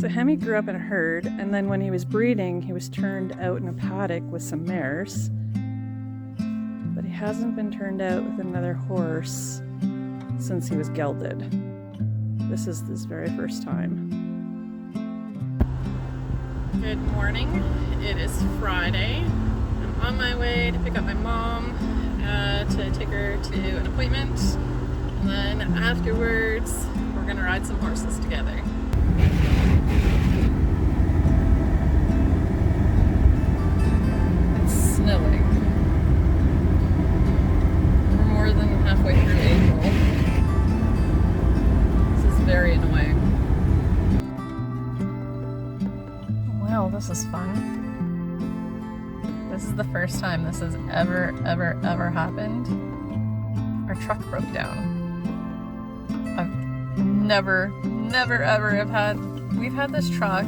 So Hemi grew up in a herd, and then when he was breeding, he was turned out in a paddock with some mares. But he hasn't been turned out with another horse since he was gelded. This is his very first time. Good morning. It is Friday. I'm on my way to pick up my mom to take her to an appointment. And then afterwards, we're gonna ride some horses together. It's snowing. We're more than halfway through April. This is very annoying. Well, this is fun. This is the first time this has ever happened. Our truck broke down. I've never ever we've had this truck.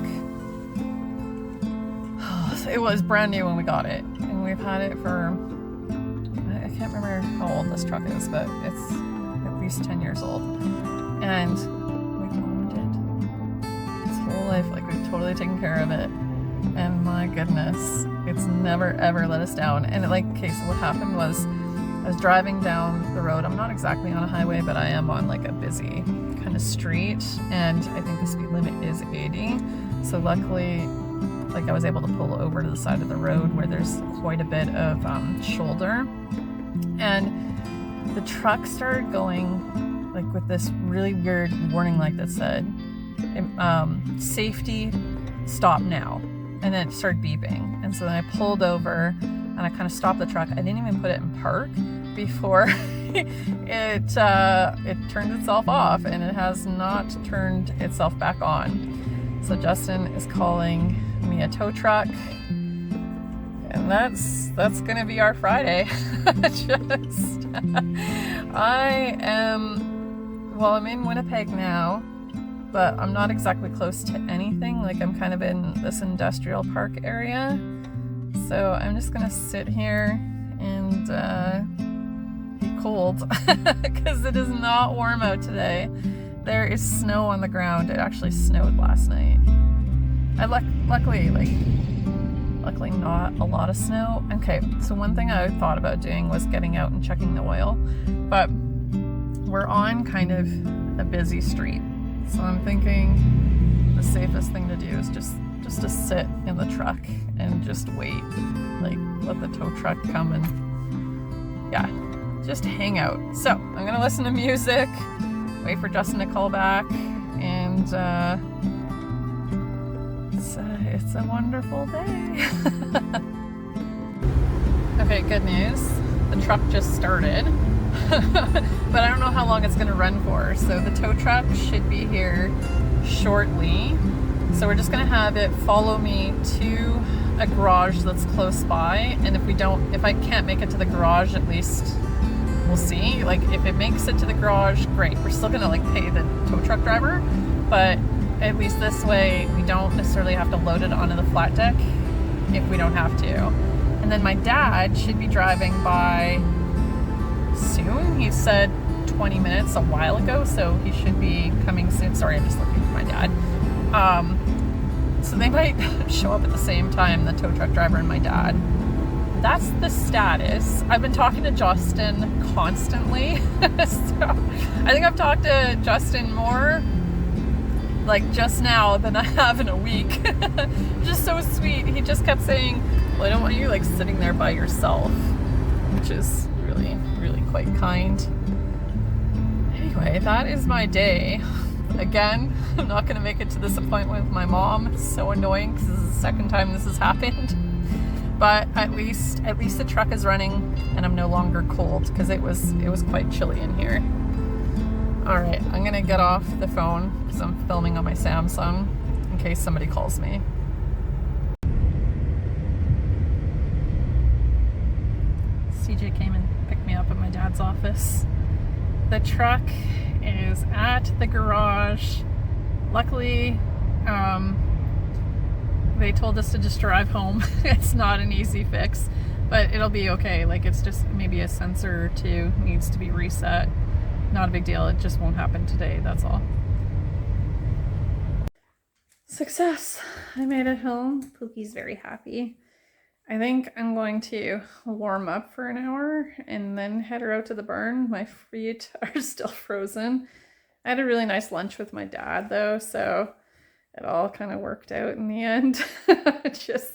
It was brand new when we got it, and we've had it for, I can't remember how old this truck is, but it's at least 10 years old. And we've owned it this whole life, like we've totally taken care of it. And my goodness, it's never ever let us down. And okay, so what happened was I was driving down the road. I'm not exactly on a highway, but I am on like a busy kind of street, and I think the speed limit is 80. So luckily, I was able to pull over to the side of the road where there's quite a bit of shoulder, and the truck started going with this really weird warning light that said safety, stop now, and then it started beeping. And so then I pulled over and I kind of stopped the truck. I didn't even put it in park before it turned itself off, and it has not turned itself back on. So Justin is calling me a tow truck, and that's gonna be our Friday. I'm in Winnipeg now, but I'm not exactly close to anything. I'm kind of in this industrial park area, so I'm just gonna sit here and be cold because it is not warm out today. There is snow on the ground. It actually snowed last night. Luckily not a lot of snow. Okay, so one thing I thought about doing was getting out and checking the oil, but we're on kind of a busy street, so I'm thinking the safest thing to do is just to sit in the truck and just wait, let the tow truck come and just hang out. So I'm gonna listen to music, wait for Justin to call back, and it's a wonderful day. Okay, good news. The truck just started, but I don't know how long it's gonna run for. So the tow truck should be here shortly. So we're just gonna have it follow me to a garage that's close by. And if I can't make it to the garage, at least we'll see. If it makes it to the garage, great. We're still gonna pay the tow truck driver, but at least this way we don't necessarily have to load it onto the flat deck if we don't have to. And then my dad should be driving by soon. He said 20 minutes a while ago, so he should be coming soon. Sorry, I'm just looking for my dad. So they might show up at the same time, the tow truck driver and my dad. That's the status. I've been talking to Justin constantly. So I think I've talked to Justin more just now than I have in a week. Just so sweet. He just kept saying, well, I don't want you sitting there by yourself, which is really quite kind. Anyway, that is my day. Again, I'm not going to make it to this appointment with my mom. It's so annoying because this is the second time this has happened. But at least the truck is running and I'm no longer cold, because it was quite chilly in here. All right, I'm going to get off the phone because I'm filming on my Samsung in case somebody calls me. CJ came and picked me up at my dad's office. The truck is at the garage. Luckily, they told us to just drive home. It's not an easy fix, but it'll be okay. It's just maybe a sensor or two needs to be reset. Not a big deal. It just won't happen today, that's all. Success! I made it home. Pookie's very happy. I think I'm going to warm up for an hour and then head her out to the barn. My feet are still frozen. I had a really nice lunch with my dad though, so it all kind of worked out in the end. Just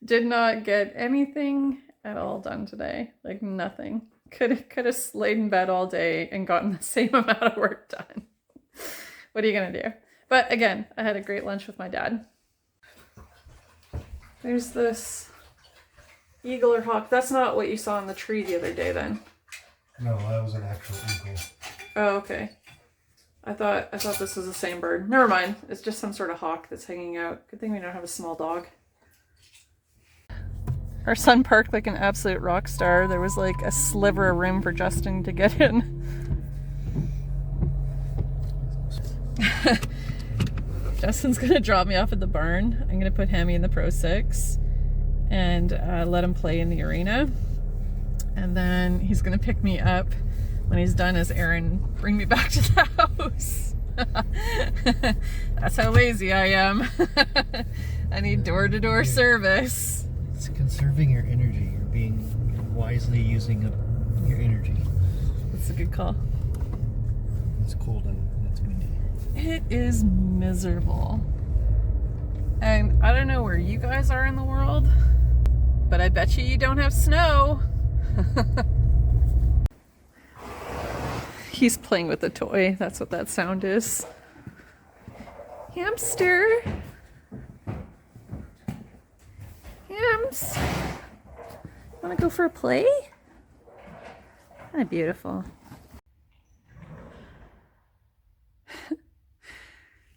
did not get anything at all done today. Like nothing. Could have laid in bed all day and gotten the same amount of work done. What are you gonna do? But again, I had a great lunch with my dad. There's this eagle or hawk. That's not what you saw on the tree the other day then. No, that was an actual eagle. Oh, okay. I thought this was the same bird. Never mind. It's just some sort of hawk that's hanging out. Good thing we don't have a small dog. Our son parked like an absolute rock star. There was like a sliver of room for Justin to get in. Justin's gonna drop me off at the barn. I'm gonna put Hammy in the Pro 6 and let him play in the arena. And then he's gonna pick me up when he's done as Aaron, bring me back to the house. That's how lazy I am. I need door-to-door service. It's conserving your energy. You're wisely using up your energy. That's a good call. It's cold and it's windy. It is miserable. And I don't know where you guys are in the world, but I bet you don't have snow. He's playing with a toy. That's what that sound is. Hamster. Hams. Want to go for a play? Kind of beautiful.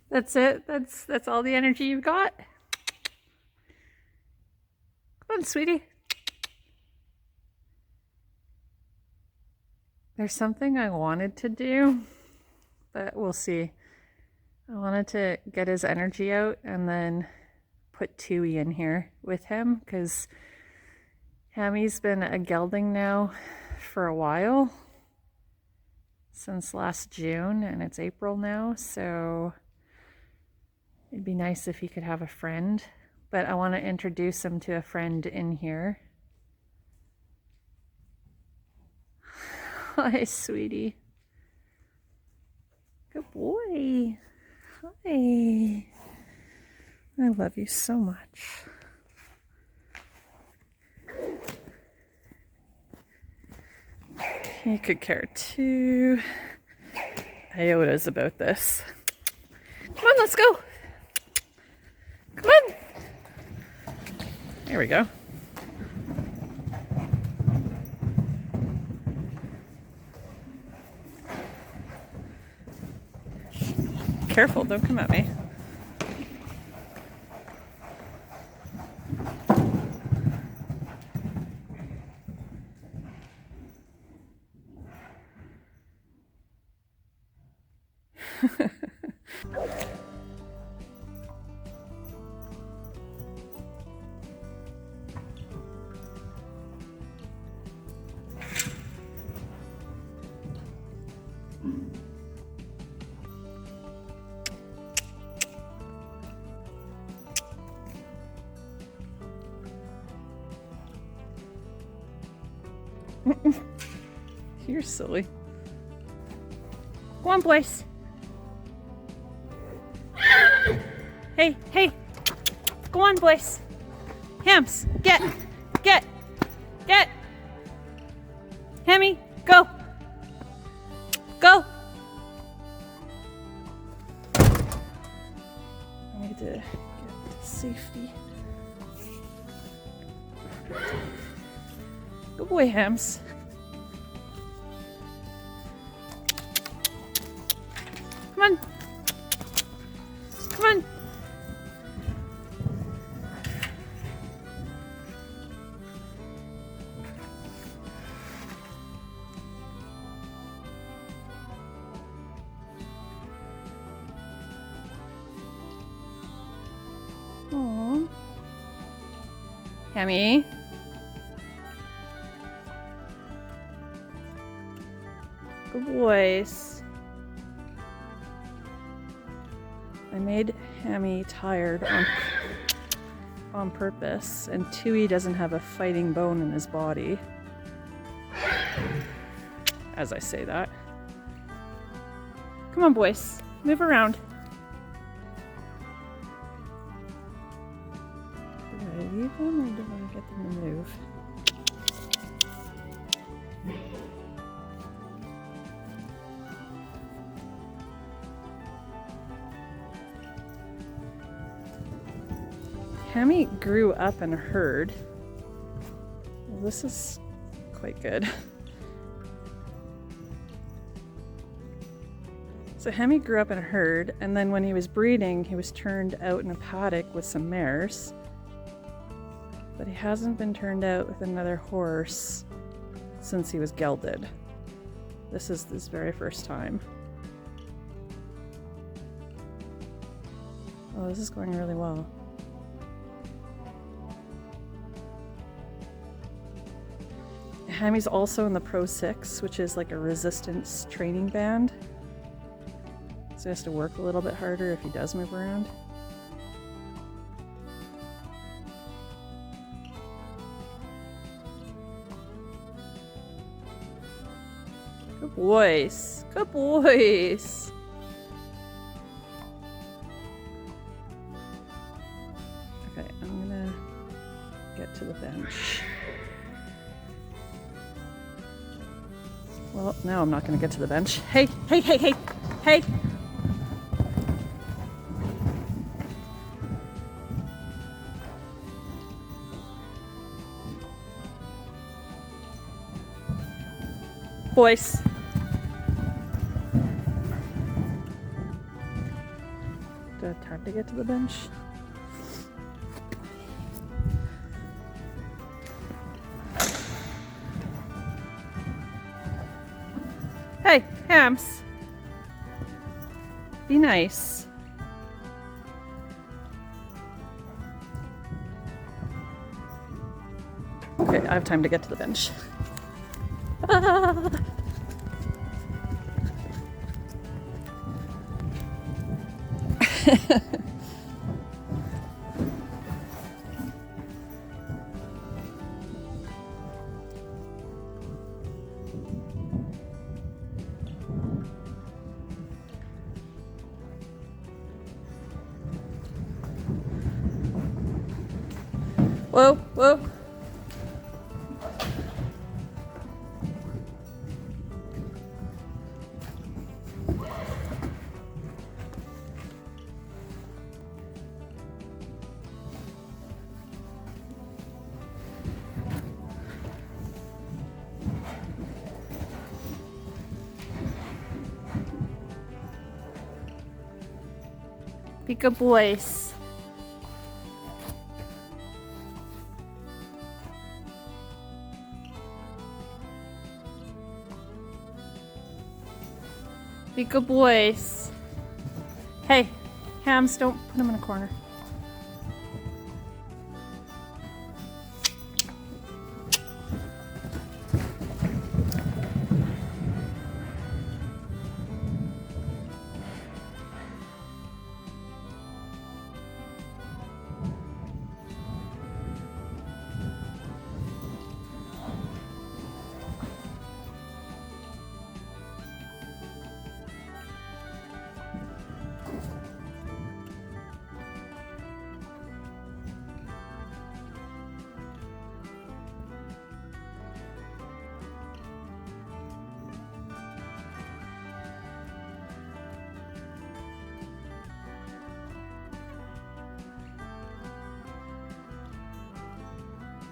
That's it? That's all the energy you've got? Come on, sweetie. There's something I wanted to do, but we'll see. I wanted to get his energy out and then put Tui in here with him because Hammy's been a gelding now for a while, since last June, and it's April now, so it'd be nice if he could have a friend, but I want to introduce him to a friend in here. Hi, sweetie. Good boy. Hi. I love you so much. You could care too. Iota's about this. Come on, let's go. Come on. There we go. Careful, don't come at me. You're silly. Go on, boys. Hey, hey. Go on, boys. Hams, get. Hammy, go. Go. I need to get to safety. Good boy, Hams. Come on. Come on. Aww. Hammy. Good boys. I made Hammy tired on purpose, and Tui doesn't have a fighting bone in his body. As I say that. Come on, boys. Move around. Do I leave them or do I get them to move? Hammy grew up in a herd. Well, this is quite good. So Hammy grew up in a herd, and then when he was breeding, he was turned out in a paddock with some mares. But he hasn't been turned out with another horse since he was gelded. This is his very first time. Oh, this is going really well. Hammy's also in the Pro 6, which is like a resistance training band. So he has to work a little bit harder if he does move around. Good boys. Good boys. Okay, I'm gonna get to the bench. Well, now I'm not gonna get to the bench. Hey, hey, hey, hey, hey! Boys. Do I have time to get to the bench? Hey, Hams. Be nice. Okay, I have time to get to the bench. Ah. Whoa, whoa. Be good boys. Be good boys. Hey, Hams, don't put him in a corner.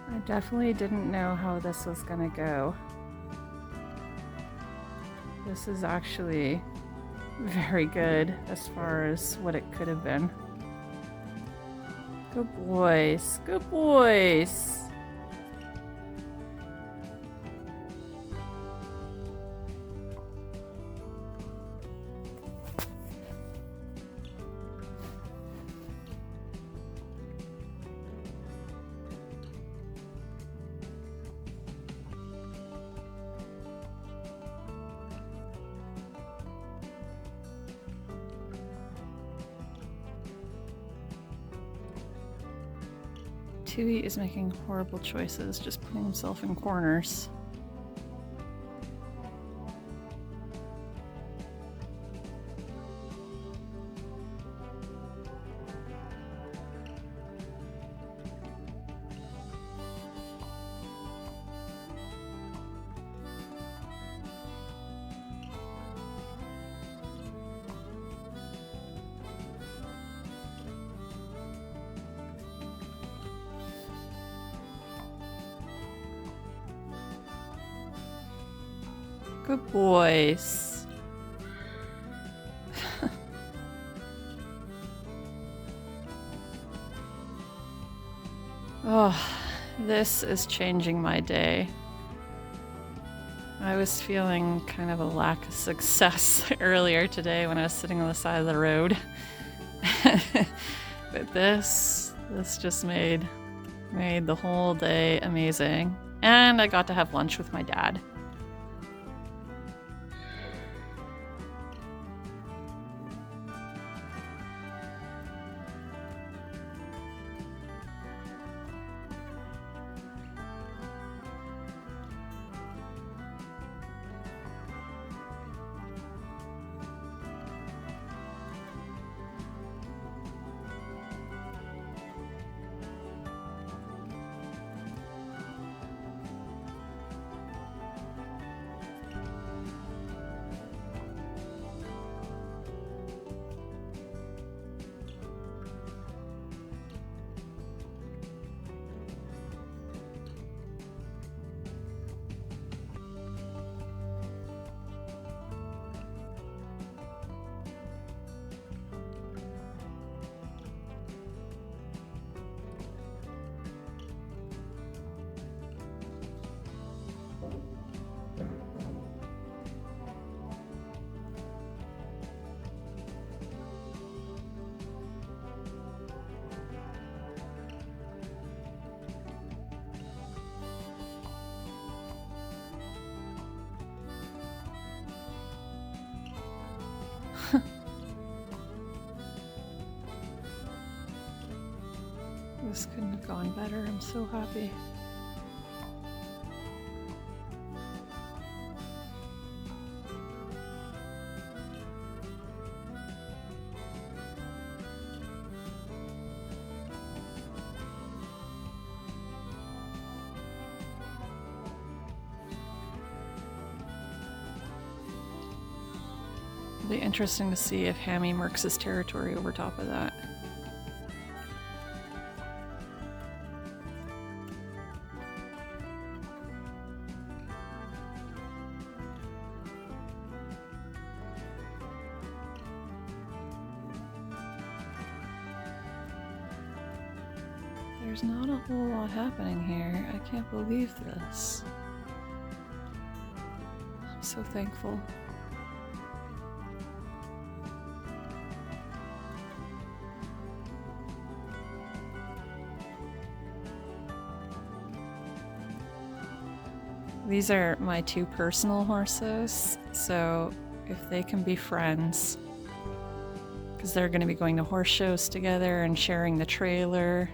I definitely didn't know how this was gonna go. This is actually very good as far as what it could have been. Good boys, good boys. Tui is making horrible choices, just putting himself in corners. Good boys. Oh, this is changing my day. I was feeling kind of a lack of success earlier today when I was sitting on the side of the road. But this just made the whole day amazing. And I got to have lunch with my dad. This couldn't have gone better. I'm so happy. It'll be interesting to see if Hammy marks his territory over top of that. There's not a whole lot happening here. I can't believe this. I'm so thankful. These are my two personal horses, so if they can be friends, because they're going to be going to horse shows together and sharing the trailer,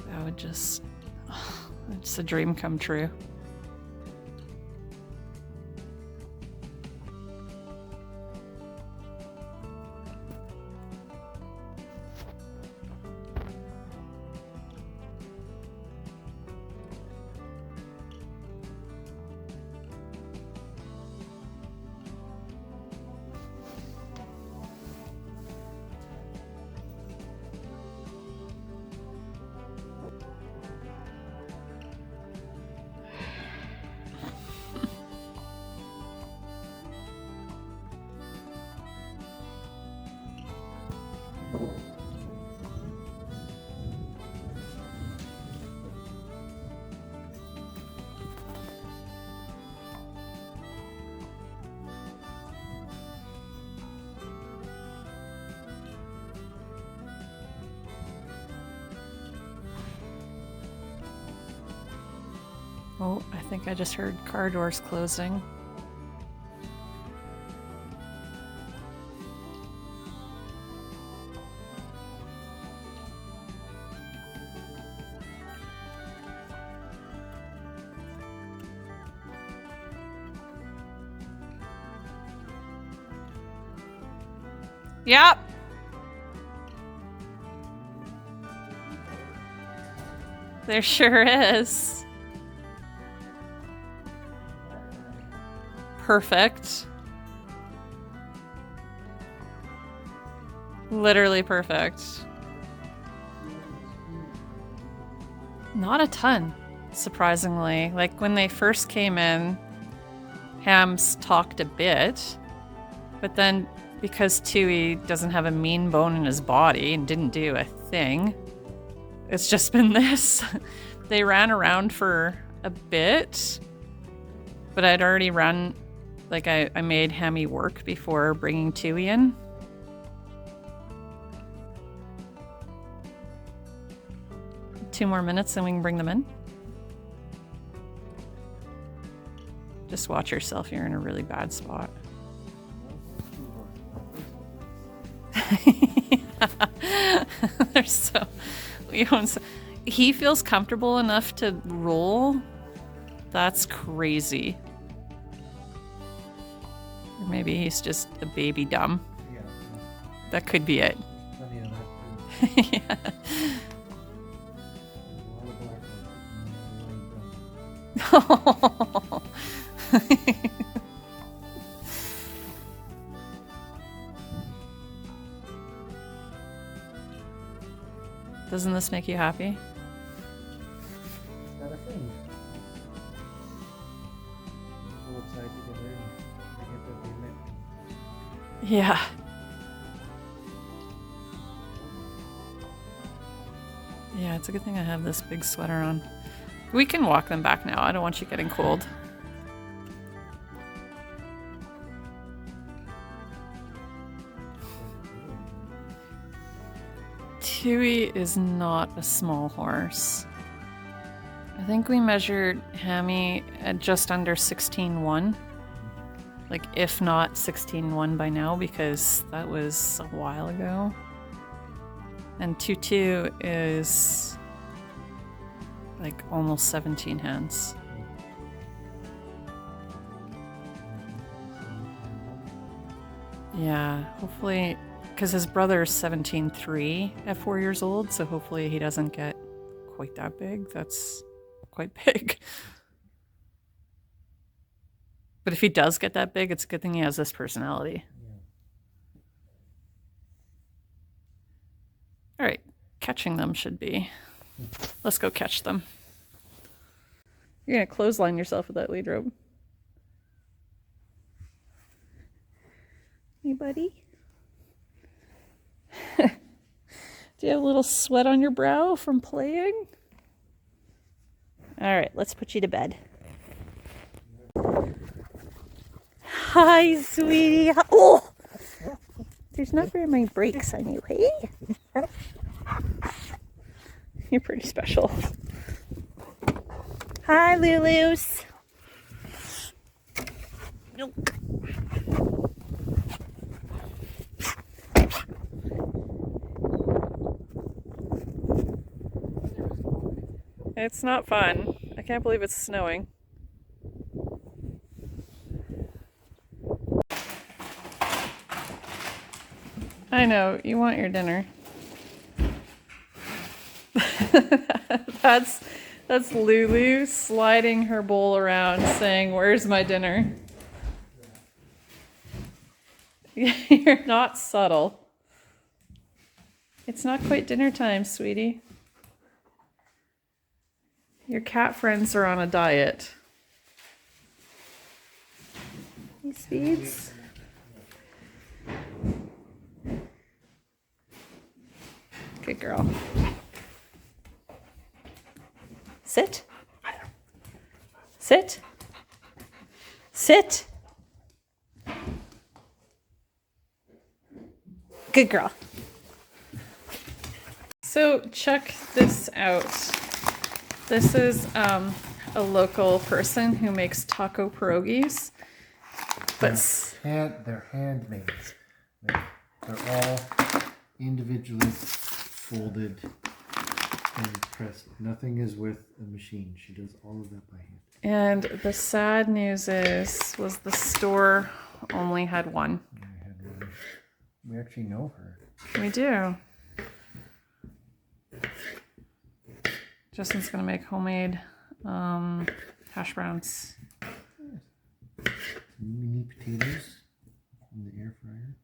that would just, it's a dream come true. Oh, I think I just heard car doors closing. Yep. There sure is. Perfect. Literally perfect. Not a ton, surprisingly. Like when they first came in, Hams talked a bit, but then because Tui doesn't have a mean bone in his body and didn't do a thing, it's just been this. They ran around for a bit, but I'd already run, like I made Hammy work before bringing Tui in. Two more minutes and we can bring them in. Just watch yourself, you're in a really bad spot. They're so... He feels comfortable enough to roll. That's crazy. Or maybe he's just a baby dumb. Yeah. That could be it. Plenty of that too. Yeah. Oh. Doesn't this make you happy? It's not a thing. People excited to get in. They get that they met. Yeah. Yeah, it's a good thing I have this big sweater on. We can walk them back now. I don't want you getting cold. Tui is not a small horse. I think we measured Hammy at just under 16.1. Like, if not 16.1 by now, because that was a while ago. And Tutu is like almost 17 hands. Yeah, hopefully, because his brother is 17.3 at 4 years old, so hopefully he doesn't get quite that big. That's quite big. But if he does get that big, it's a good thing he has this personality. All right, catching them should be. Let's go catch them. You're gonna clothesline yourself with that lead rope. Hey, buddy. Do you have a little sweat on your brow from playing? All right, let's put you to bed. Hi, sweetie. Oh! There's not very many breaks on you, hey? You're pretty special. Hi, Lulus. Nope. It's not fun. I can't believe it's snowing. I know, you want your dinner. That's Lulu sliding her bowl around saying, "Where's my dinner?" You're not subtle. It's not quite dinner time, sweetie. Your cat friends are on a diet. Hey, Speeds. Good girl. Sit. Sit. Sit. Good girl. So check this out. This is a local person who makes taco pierogies. But they're handmade. They're all individually folded and pressed. Nothing is with a machine. She does all of that by hand. And the sad news was the store only had one. I had one. We actually know her. We do. Justin's gonna make homemade hash browns. Some mini potatoes in the air fryer.